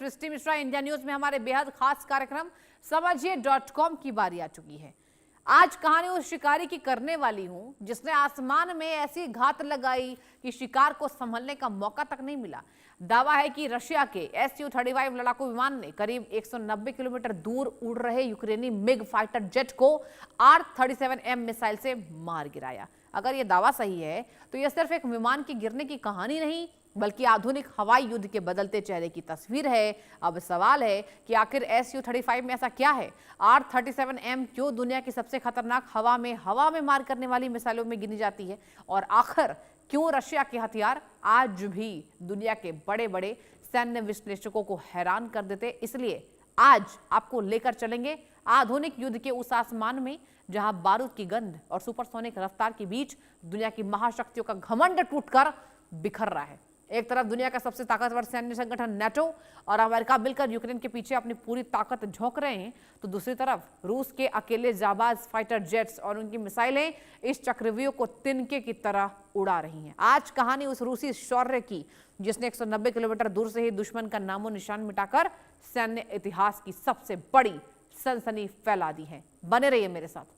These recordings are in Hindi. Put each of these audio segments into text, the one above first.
सृष्टि मिश्रा। इंडिया न्यूज में हमारे बेहद खास कार्यक्रम समझिए.com की बारी आ चुकी है। आज कहानी उस शिकारी की करने वाली हूं जिसने आसमान में ऐसी घात लगाई कि शिकार को संभलने का मौका तक नहीं मिला। दावा है कि रशिया के Su-35 लड़ाकू विमान ने करीब 190 किलोमीटर दूर उड़ रहे यूक्रेनी मिग फाइटर जेट को R-37M मिसाइल से मार गिराया। अगर यह दावा सही है तो यह सिर्फ एक विमान के गिरने की कहानी नहीं बल्कि आधुनिक हवाई युद्ध के बदलते चेहरे की तस्वीर है। अब सवाल है कि आखिर Su-35 में ऐसा क्या है? R-37M क्यों दुनिया की सबसे खतरनाक हवा में मार करने वाली मिसाइलों में गिनी जाती है? और आखिर क्यों रशिया के हथियार आज भी दुनिया के बड़े बड़े सैन्य विश्लेषकों को हैरान कर देते? इसलिए आज आपको लेकर चलेंगे आधुनिक युद्ध के उस आसमान में जहां बारूद की गंध और सुपरसोनिक रफ्तार के बीच दुनिया की महाशक्तियों का घमंड टूटकर बिखर रहा है। एक तरफ दुनिया का सबसे ताकतवर सैन्य संगठन नेटो और अमेरिका मिलकर यूक्रेन के पीछे अपनी पूरी ताकत झोंक रहे हैं, तो दूसरी तरफ रूस के अकेले जाबाज फाइटर जेट्स और उनकी मिसाइलें इस चक्रव्यूह को तिनके की तरह उड़ा रही हैं। आज कहानी उस रूसी शौर्य की जिसने 190 किलोमीटर दूर से ही दुश्मन का नामो निशान मिटाकर सैन्य इतिहास की सबसे बड़ी सनसनी फैला दी है। बने रहिए मेरे साथ।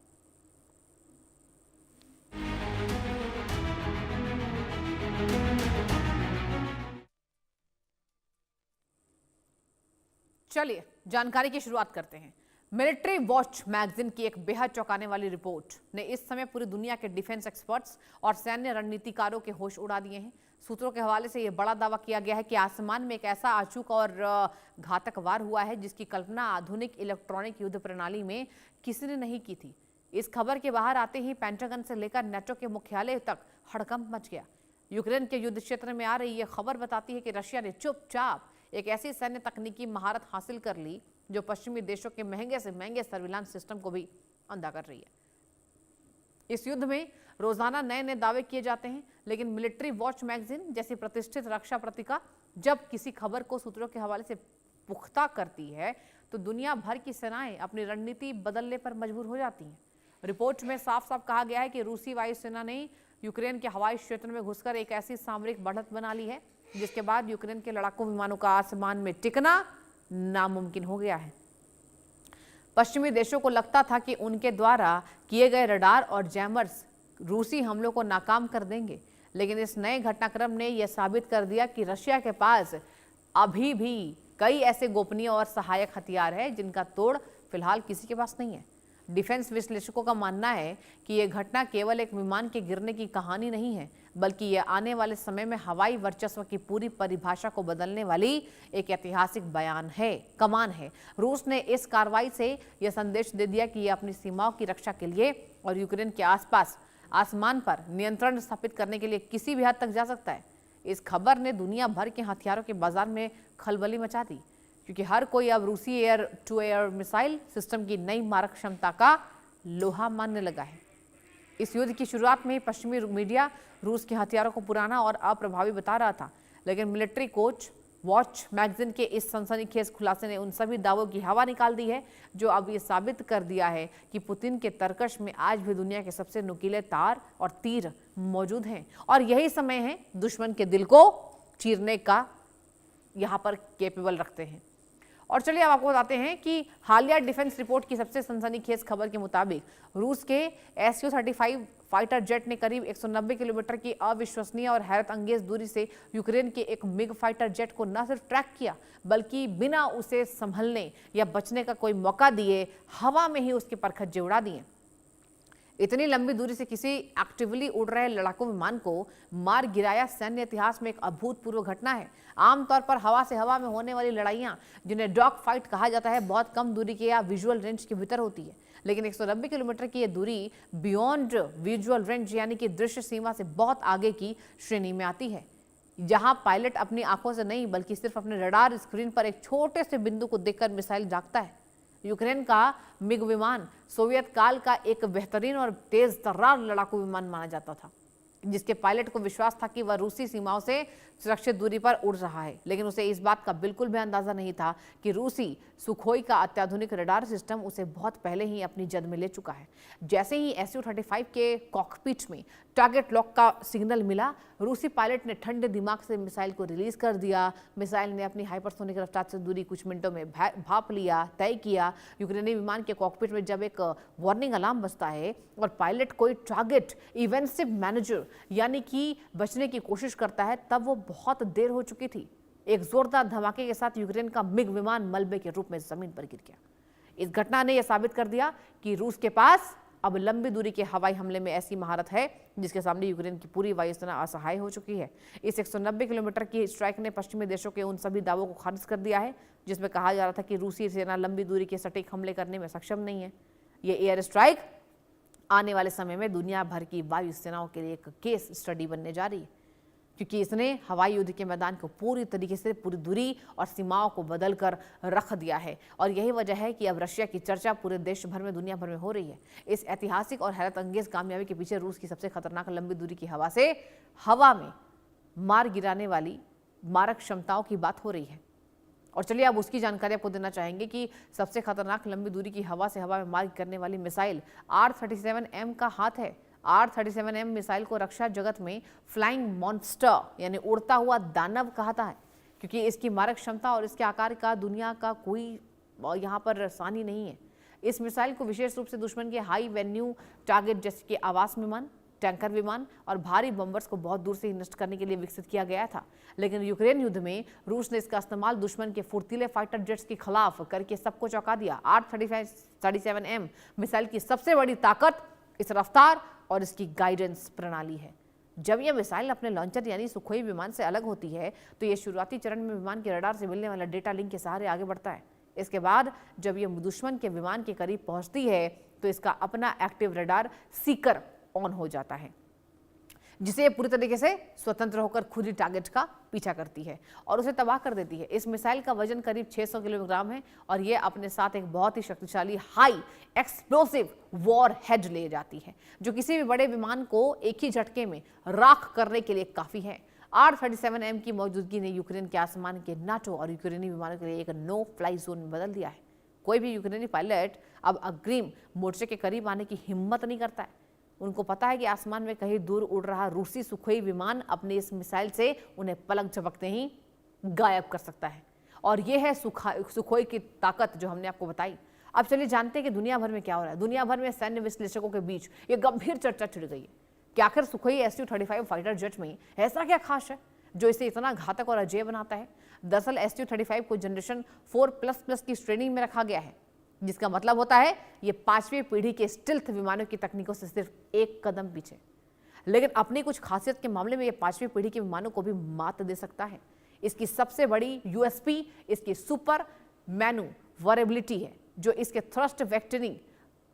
चलिए जानकारी की शुरुआत करते हैं। मिलिट्री वॉच मैगजीन की एक बेहद चौंकाने वाली रिपोर्ट ने इस समय पूरी दुनिया के डिफेंस एक्सपर्ट्स और सैन्य रणनीतिकारों के होश उड़ा दिए हैं। सूत्रों के हवाले से यह बड़ा दावा किया गया है कि आसमान में एक ऐसा अचूक और घातक वार हुआ है जिसकी कल्पना आधुनिक इलेक्ट्रॉनिक युद्ध प्रणाली में किसी ने नहीं की थी। इस खबर के बाहर आते ही पेंटागन से लेकर नेटो के मुख्यालय तक हड़कंप मच गया। यूक्रेन के युद्ध क्षेत्र में आ रही यह खबर बताती है कि रशिया ने चुपचाप एक ऐसी सैन्य तकनीकी महारत हासिल कर ली जो पश्चिमी देशों के महंगे से महंगे सर्विलांस सिस्टम को भी अंधा कर रही है। इस युद्ध में रोजाना नए नए दावे किए जाते हैं, लेकिन मिलिट्री वॉच मैगजीन जैसी प्रतिष्ठित रक्षा पत्रिका जब किसी खबर को सूत्रों के हवाले से पुख्ता करती है तो दुनिया भर की सेनाएं अपनी रणनीति बदलने पर मजबूर हो जाती हैं। रिपोर्ट में साफ साफ कहा गया है कि रूसी वायुसेना ने यूक्रेन के हवाई क्षेत्र में घुसकर एक ऐसी सामरिक बढ़त बना ली है जिसके बाद यूक्रेन के लड़ाकू विमानों का आसमान में टिकना नामुमकिन हो गया है। पश्चिमी देशों को लगता था कि उनके द्वारा किए गए रडार और जैमर्स रूसी हमलों को नाकाम कर देंगे, लेकिन इस नए घटनाक्रम ने यह साबित कर दिया कि रशिया के पास अभी भी कई ऐसे गोपनीय और सहायक हथियार हैं जिनका तोड़ फिलहाल किसी के पास नहीं है। डिफेंस विश्लेषकों का मानना है कि यह घटना केवल एक विमान के गिरने की कहानी नहीं है, बल्कि यह आने वाले समय में हवाई वर्चस्व की पूरी परिभाषा को बदलने वाली एक ऐतिहासिक कमान है। रूस ने इस कार्रवाई से यह संदेश दे दिया कि यह अपनी सीमाओं की रक्षा के लिए और यूक्रेन के आसपास आसमान पर नियंत्रण स्थापित करने के लिए किसी भी हद तक जा सकता है। इस खबर ने दुनिया भर के हथियारों के बाजार में खलबली मचा दी, क्योंकि हर कोई अब रूसी air to air missile system की नई मारक क्षमता का लोहा मानने लगा है। इस युद्ध की शुरुआत में पश्चिमी मीडिया रूस के हथियारों को पुराना और अप्रभावी बता रहा था, लेकिन मिलिट्री वॉच मैगजीन के इस सनसनीखेज खुलासे ने उन सभी दावों की हवा निकाल दी है जो अब ये साबित कर दिया है कि पुतिन के तरकश में आज भी दुनिया के सबसे नुकीले तार और तीर मौजूद हैं, और यही समय है दुश्मन के दिल को चीरने का यहाँ पर कैपेबल रखते हैं। और चलिए अब आपको बताते हैं कि हालिया डिफेंस रिपोर्ट की सबसे सनसनीखेज खबर के मुताबिक रूस के Su-35 फाइटर जेट ने करीब 190 किलोमीटर की अविश्वसनीय और हैरत अंगेज दूरी से यूक्रेन के एक मिग फाइटर जेट को न सिर्फ ट्रैक किया बल्कि बिना उसे संभलने या बचने का कोई मौका दिए हवा में ही उसके परखच्चे उड़ा दिए। इतनी लंबी दूरी से किसी एक्टिवली उड़ रहे लड़ाकू विमान को मार गिराया सैन्य इतिहास में एक अभूतपूर्व घटना है। आमतौर पर हवा से हवा में होने वाली लड़ाइयां, जिन्हें डॉग फाइट कहा जाता है, बहुत कम दूरी के या विजुअल रेंज के भीतर होती है, लेकिन 190 किलोमीटर की यह दूरी बियॉन्ड विजुअल रेंज यानी कि दृश्य सीमा से बहुत आगे की श्रेणी में आती है, जहां पायलट अपनी आंखों से नहीं बल्कि सिर्फ अपने रडार स्क्रीन पर एक छोटे से बिंदु को देखकर मिसाइल दागता है। यूक्रेन का मिग विमान सोवियत काल का एक बेहतरीन और तेज तर्रार लड़ाकू विमान माना जाता था। जिसके पायलट को विश्वास था कि वह रूसी सीमाओं से सुरक्षित दूरी पर उड़ रहा है, लेकिन उसे इस बात का बिल्कुल भी अंदाजा नहीं था कि रूसी सुखोई का अत्याधुनिक रडार सिस्टम उसे बहुत पहले ही अपनी जद में ले चुका है। जैसे ही Su-35 के कॉकपिट में टारगेट लॉक का सिग्नल मिला, रूसी पायलट ने ठंडे दिमाग से मिसाइल को रिलीज कर दिया। मिसाइल ने अपनी हाइपरसोनिक रफ्तार से दूरी कुछ मिनटों में भाप लिया, तय किया। यूक्रेनी विमान के कॉकपिट में जब एक वार्निंग अलार्म बजता है और पायलट कोई टारगेट इवेंसिव मैनेजर यानी कि बचने की कोशिश करता है, तब वो बहुत देर हो चुकी थी। एक जोरदार धमाके के साथ यूक्रेन का मिग विमान मलबे के रूप में जमीन पर गिर गया। इस घटना ने यह साबित कर दिया कि रूस के पास अब लंबी दूरी के हवाई हमले में ऐसी महारत है जिसके सामने यूक्रेन की पूरी वायुसेना असहाय हो चुकी है। इस 190 किलोमीटर की स्ट्राइक ने पश्चिमी देशों के उन सभी दावों को खारिज कर दिया है जिसमें कहा जा रहा था कि रूसी सेना लंबी दूरी के सटीक हमले करने में सक्षम नहीं है। ये एयर स्ट्राइक आने वाले समय में दुनिया भर की वायुसेनाओं के लिए एक केस स्टडी बनने जा रही है, क्योंकि इसने हवाई युद्ध के मैदान को पूरी तरीके से पूरी दूरी और सीमाओं को बदल कर रख दिया है। और यही वजह है कि अब रशिया की चर्चा पूरे देश भर में, दुनिया भर में हो रही है। इस ऐतिहासिक और हैरत अंगेज कामयाबी के पीछे रूस की सबसे खतरनाक लंबी दूरी की हवा से हवा में मार गिराने वाली मारक क्षमताओं की बात हो रही है। और चलिए अब उसकी जानकारी आपको देना चाहेंगे कि सबसे खतरनाक लंबी दूरी की हवा से हवा में मार करने वाली मिसाइल R-37M का हाथ है। R-37M मिसाइल को रक्षा जगत में फ्लाइंग मॉन्स्टर यानी उड़ता हुआ दानव कहता है, क्योंकि इसकी मारक क्षमता और इसके आकार का दुनिया का कोई यहाँ पर सानी नहीं है। इस मिसाइल को विशेष रूप से दुश्मन के हाई वेन्यू टारगेट जैसे कि आवास विमान, टैंकर विमान और भारी बम्बर्स को बहुत दूर से ही नष्ट करने के लिए विकसित किया गया था। लेकिन यूक्रेन युद्ध में रूस ने इसका इस्तेमाल दुश्मन के फुर्तीले फाइटर जेट्स के खिलाफ करके सबको चौंका दिया। R-37M मिसाइल की सबसे बड़ी ताकत इस रफ्तार और इसकी गाइडेंस प्रणाली है। जब यह मिसाइल अपने लॉन्चर यानी सुखोई विमान से अलग होती है तो यह शुरुआती चरण में विमान के रडार से मिलने वाला डेटा लिंक के सहारे आगे बढ़ता है। इसके बाद जब यह दुश्मन के विमान के करीब पहुंचती है तो इसका अपना एक्टिव रडार सीकर ऑन हो जाता है, जिसे ये पूरी तरीके से स्वतंत्र होकर खुद ही टारगेट का पीछा करती है और उसे तबाह कर देती है। इस मिसाइल का वजन करीब 600 किलोग्राम है और ये अपने साथ एक बहुत ही शक्तिशाली हाई एक्सप्लोसिव वॉर हेड ले जाती है, जो किसी भी बड़े विमान को एक ही झटके में राख करने के लिए काफी है। R-37M की मौजूदगी ने यूक्रेन के आसमान के नाटो और यूक्रेनी विमानों के लिए एक नो फ्लाई जोन में बदल दिया है। कोई भी यूक्रेनी पायलट अब अग्रिम मोर्चे के करीब आने की हिम्मत नहीं करता है। उनको पता है कि आसमान में कहीं दूर उड़ रहा रूसी सुखोई विमान अपने इस मिसाइल से उन्हें पलक झपकते ही गायब कर सकता है। और ये है सुखोई की ताकत जो हमने आपको बताई। अब चलिए जानते हैं कि दुनिया भर में क्या हो रहा है। दुनिया भर में सैन्य विश्लेषकों के बीच ये गंभीर चर्चा छिड़ गई है कि आखिर सुखोई Su-35 फाइटर जेट में ऐसा क्या खास है जो इसे इतना घातक और अजेय बनाता है। दरअसल Su-35 को जनरेशन 4++ की श्रेणी में रखा गया है, जिसका मतलब होता है ये 5वीं पीढ़ी के स्टिल्थ विमानों की तकनीकों से सिर्फ एक कदम पीछे, लेकिन अपनी कुछ खासियत के मामले में ये 5वीं पीढ़ी के विमानों को भी मात दे सकता है। इसकी सबसे बड़ी यूएसपी इसकी सुपर मैन्यूवरेबिलिटी है, जो इसके थ्रस्ट वेक्टरिंग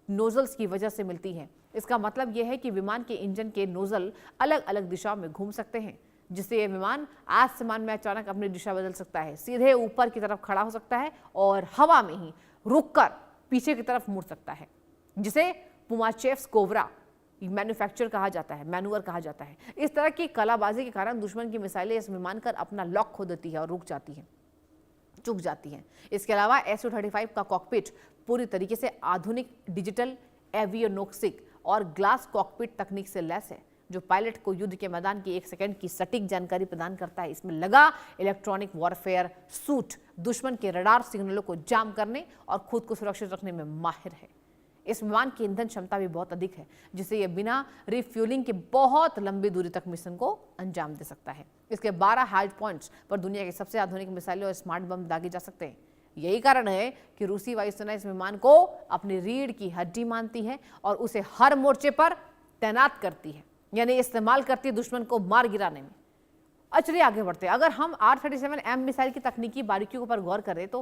नोजल्स की वजह से मिलती है। इसका मतलब यह है कि विमान के इंजन के नोजल अलग अलग दिशाओं में घूम सकते हैं, जिससे यह विमान आसमान में अचानक अपनी दिशा बदल सकता है, सीधे ऊपर की तरफ खड़ा हो सकता है और हवा में ही रुककर पीछे की तरफ मुड़ सकता है, जिसे पुमाचेव्स कोवरा मैन्युफैक्चर कहा जाता है, मैनुअर कहा जाता है। इस तरह की कलाबाजी के कारण दुश्मन की मिसाइलें इस विमान कर अपना लॉक खो देती है और रुक जाती है, चुक जाती हैं। इसके अलावा Su-35 का कॉकपिट पूरी तरीके से आधुनिक डिजिटल एवियोनोक्सिक और ग्लास कॉकपिट तकनीक से लैस है, जो पायलट को युद्ध के मैदान की 1 सेकंड की सटीक जानकारी प्रदान करता है। इसमें लगा इलेक्ट्रॉनिक वॉरफेयर सूट दुश्मन के रडार सिग्नलों को जाम करने और खुद को सुरक्षित रखने में माहिर है। इस विमान की ईंधन क्षमता भी बहुत अधिक है, जिससे यह बिना रिफ्यूलिंग के बहुत लंबी दूरी तक मिशन को अंजाम दे सकता है। इसके 12 हार्ड पॉइंट्स पर दुनिया के सबसे आधुनिक मिसाइलें और स्मार्ट बम दागे जा सकते हैं। यही कारण है कि रूसी वायुसेना इस विमान को अपनी रीढ़ की हड्डी मानती है और उसे हर मोर्चे पर तैनात करती है, यानी इस्तेमाल करती है दुश्मन को मार गिराने में। चलिए आगे बढ़ते हैं। अगर हम R-37M मिसाइल की तकनीकी बारीकियों पर गौर करें तो